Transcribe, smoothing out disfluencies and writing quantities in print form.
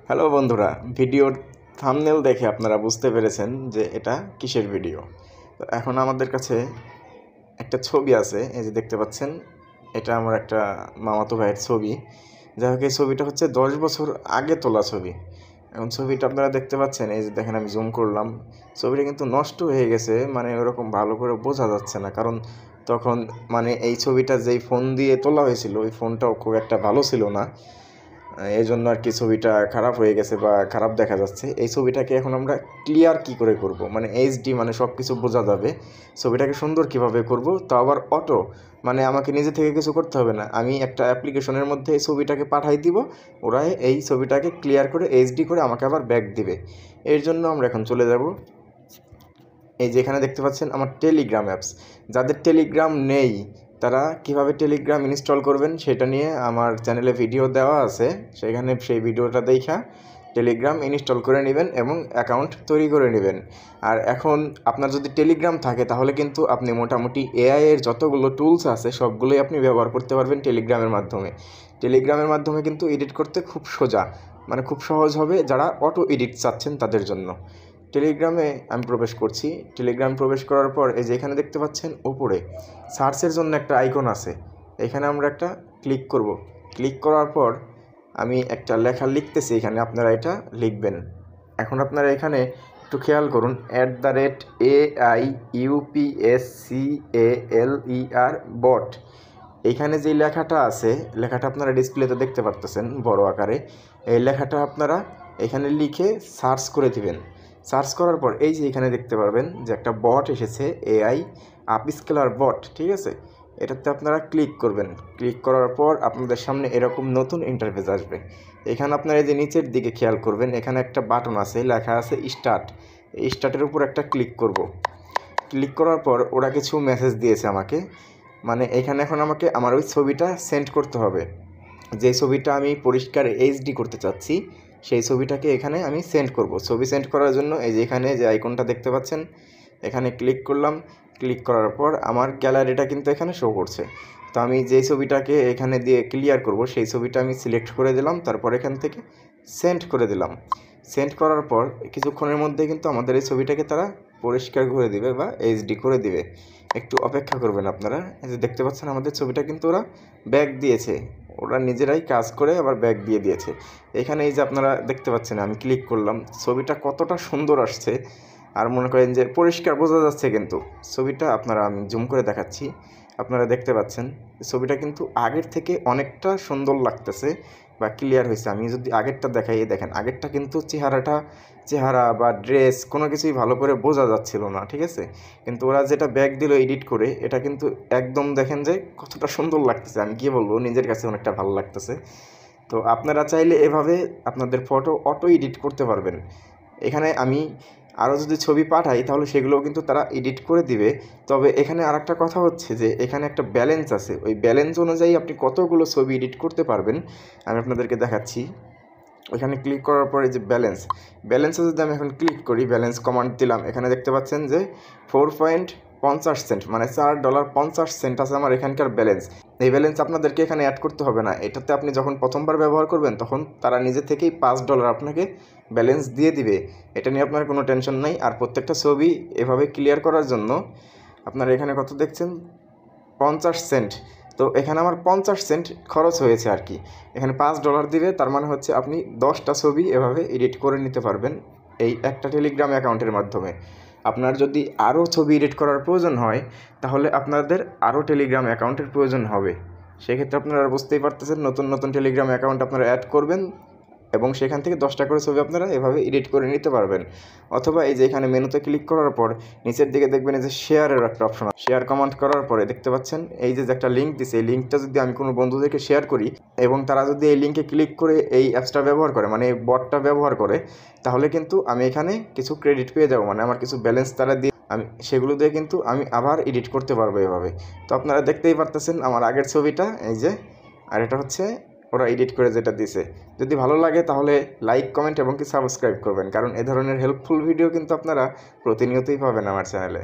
Hello বন্ধুরা, ভিডিওর thumbnail দেখে আপনারা বুঝতে পেরেছেন যে এটা কিসের ভিডিও। তো এখন আমাদের কাছে একটা ছবি আছে, এই যে দেখতে পাচ্ছেন, এটা আমার একটা মামাতো ভাইয়ের ছবি। যাই হোক, এই ছবিটা হচ্ছে 10 বছর আগে তোলা ছবি। এখন ছবিটা আপনারা দেখতে পাচ্ছেন, এই যে দেখেন, আমি জুম করলাম, ছবিটা কিন্তু নষ্ট হয়ে গেছে, মানে ওরকম ভালো করে বোঝা যাচ্ছে না। কারণ তখন মানে এই ছবিটা যেই ফোন দিয়ে তোলা হয়েছিল ওই ফোনটাও খুব একটা ভালো ছিল না, এই জন্য আর কি ছবিটা খারাপ হয়ে গেছে বা খারাপ দেখা যাচ্ছে। এই ছবিটাকে এখন আমরা ক্লিয়ার কি করে করব, মানে এইচডি, মানে সব কিছু বোঝা যাবে। ছবিটাকে সুন্দর কিভাবে করব, তা আবার অটো, মানে আমাকে নিজে থেকে কিছু করতে হবে না, আমি একটা অ্যাপ্লিকেশনের মধ্যে এই ছবিটাকে পাঠাই দিব, ওরা এই ছবিটাকে ক্লিয়ার করে এইচডি করে আমাকে আবার ব্যাক দিবে। এর জন্য আমরা এখন চলে যাব, এই যে এখানে দেখতে পাচ্ছেন আমার টেলিগ্রাম অ্যাপস। যাদের টেলিগ্রাম নেই তারা কিভাবে টেলিগ্রাম ইনস্টল করবেন সেটা নিয়ে আমার চ্যানেলে ভিডিও দেওয়া আছে, সেখানে সেই ভিডিওটা দেখা টেলিগ্রাম ইনস্টল করে নেবেন এবং অ্যাকাউন্ট তৈরি করে নেবেন। আর এখন আপনার যদি টেলিগ্রাম থাকে তাহলে কিন্তু আপনি মোটামুটি এআই এর যতগুলো টুলস আছে সবগুলোই আপনি ব্যবহার করতে পারবেন টেলিগ্রামের মাধ্যমে। টেলিগ্রামের মাধ্যমে কিন্তু এডিট করতে খুব সোজা, মানে খুব সহজ হবে যারা অটো এডিট চাচ্ছেন তাদের জন্য। টেলিগ্রামে আমি প্রবেশ করছি। টেলিগ্রাম প্রবেশ করার পর এই যে এখানে দেখতে পাচ্ছেন উপরে সার্চের জন্য একটা আইকন আছে, এখানে আমরা একটা ক্লিক করব। ক্লিক করার পর আমি একটা লেখা লিখতেছি, এখানে আপনারা এটা লিখবেন। এখন আপনারা এখানে একটু খেয়াল করুন, AIUpscaler বট, এইখানে যে লেখাটা আছে, লেখাটা আপনারা ডিসপ্লেতে দেখতে পারতেছেন বড় আকারে। এই লেখাটা আপনারা এখানে লিখে সার্চ করে দিবেন। সার্চ করার পর এই যে এখানে দেখতে পারবেন যে একটা বট এসেছে, AIUpscalerBot, ঠিক আছে। এটাতে আপনারা ক্লিক করবেন। ক্লিক করার পর আপনাদের সামনে এরকম নতুন ইন্টারফেস আসবে। এখানে আপনারা এই যে নিচের দিকে খেয়াল করবেন, এখানে একটা বাটন আছে, লেখা আছে স্টার্ট। এই স্টার্টের উপর একটা ক্লিক করব। ক্লিক করার পর ওরা কিছু মেসেজ দিয়েছে আমাকে, মানে এখানে এখন আমাকে আমার ওই ছবিটা সেন্ড করতে হবে। যে ছবিটা আমি পরিষ্কার এইচডি করতে চাচ্ছি সেই ছবিটাকে এখানে আমি সেন্ড করব। ছবি সেন্ড করার জন্য এই যে এখানে যে আইকনটা দেখতে পাচ্ছেন, এখানে ক্লিক করলাম। ক্লিক করার পর আমার গ্যালারিটা কিন্তু এখানে শো করছে। তো আমি যেই ছবিটাকে এখানে দিয়ে ক্লিয়ার করব সেই ছবিটা আমি সিলেক্ট করে দিলাম, তারপর এখান থেকে সেন্ড করে দিলাম। সেন্ড করার পর কিছুক্ষণের মধ্যে কিন্তু আমাদের এই ছবিটাকে তারা পরিষ্কার করে দিবে বা এইচডি করে দিবে। একটু অপেক্ষা করবেন আপনারা। এই যে দেখতে পাচ্ছেন আমাদের ছবিটা কিন্তু ওরা ব্যাক দিয়েছে, ওরা নিজেরাই কাজ করে আবার ব্যাক দিয়ে দিয়েছে। এখানে এই যে আপনারা দেখতে পাচ্ছেন, আমি ক্লিক করলাম, ছবিটা কতটা সুন্দর আসছে। আর মনে করেন যে পরিষ্কার বোঝা যাচ্ছে, কিন্তু ছবিটা আপনারা, আমি জুম করে দেখাচ্ছি, আপনারা দেখতে পাচ্ছেন ছবিটা কিন্তু আগের থেকে অনেকটা সুন্দর লাগতেছে বা ক্লিয়ার হয়েছে। আমি যদি আগেরটা দেখাই, দেখেন আগেরটা কিন্তু চেহারা বা ড্রেস কোনো কিছুই ভালো করে বোঝা যাচ্ছিল না, ঠিক আছে। কিন্তু ওরা যেটা ব্যাক দিল এডিট করে, এটা কিন্তু একদম দেখেন যে কতটা সুন্দর লাগতেছে, আমি কি বলবো, নিজের কাছে অনেকটা ভালো লাগতেছে। তো আপনারা চাইলে এভাবে আপনাদের ফটো অটো এডিট করতে পারবেন। এখানে আমি আরও যদি ছবি পাঠাই তাহলে সেগুলোও কিন্তু তারা এডিট করে দিবে। তবে এখানে আর একটা কথা হচ্ছে যে এখানে একটা ব্যালেন্স আছে, ওই ব্যালেন্স অনুযায়ী আপনি কতগুলো ছবি এডিট করতে পারবেন আমি আপনাদেরকে দেখাচ্ছি। ওইখানে ক্লিক করার পরে যে ব্যালেন্সে যদি আমি এখন ক্লিক করি, ব্যালেন্স কমান্ড দিলাম, এখানে দেখতে পাচ্ছেন যে 4.50 সেন্ট, মানে $4.50 আছে আমার এখানকার ব্যালেন্স। এই ব্যালেন্স আপনাদেরকে এখানে অ্যাড করতে হবে না, এটাতে আপনি যখন প্রথমবার ব্যবহার করবেন তখন তারা নিজে থেকেই $5 আপনাকে ব্যালেন্স দিয়ে দিবে, এটা নিয়ে আপনার কোনো টেনশন নাই। আর প্রত্যেকটা ছবি এভাবে ক্লিয়ার করার জন্য আপনারা এখানে কত দেখছেন, 50 সেন্ট। তো এখানে আমার 50 সেন্ট খরচ হয়েছে আর কি। এখানে $5 দিবে, তার মানে হচ্ছে আপনি 10টা ছবি এভাবে এডিট করে নিতে পারবেন এই একটা টেলিগ্রাম অ্যাকাউন্টের মাধ্যমে। আপনার যদি আরও ছবি এডিট করার প্রয়োজন হয় তাহলে আপনাদের আরও টেলিগ্রাম অ্যাকাউন্টের প্রয়োজন হবে। সেক্ষেত্রে আপনারা বুঝতেই পারতেছেন, নতুন নতুন টেলিগ্রাম অ্যাকাউন্ট আপনারা অ্যাড করবেন এবং সেখান থেকে 10টা করে ছবি আপনারা এভাবে এডিট করে নিতে পারবেন। অথবা এই যে এখানে মেনুতে ক্লিক করার পর নিচের দিকে দেখবেন এই যে শেয়ারের একটা অপশন, শেয়ার কমান্ড করার পরে দেখতে পাচ্ছেন এই যে একটা লিঙ্ক দিছে, এই লিঙ্কটা যদি আমি কোনো বন্ধুদেরকে শেয়ার করি এবং তারা যদি এই লিঙ্কে ক্লিক করে এই অ্যাপসটা ব্যবহার করে, মানে এই বটটা ব্যবহার করে, তাহলে কিন্তু আমি এখানে কিছু ক্রেডিট পেয়ে যাবো, মানে আমার কিছু ব্যালেন্স তারা দিয়ে আমি সেগুলো দিয়ে কিন্তু আমি আবার এডিট করতে পারবো এভাবে। তো আপনারা দেখতেই পারতেছেন আমার আগের ছবিটা এই যে, আর এটা হচ্ছে ওরা এডিট করে যেটা দিছে। যদি ভালো লাগে তাহলে লাইক, কমেন্ট এবং কি সাবস্ক্রাইব করবেন, কারণ এ ধরনের হেল্পফুল ভিডিও কিন্তু আপনারা প্রতিনিয়তই পাবেন আমার চ্যানেলে।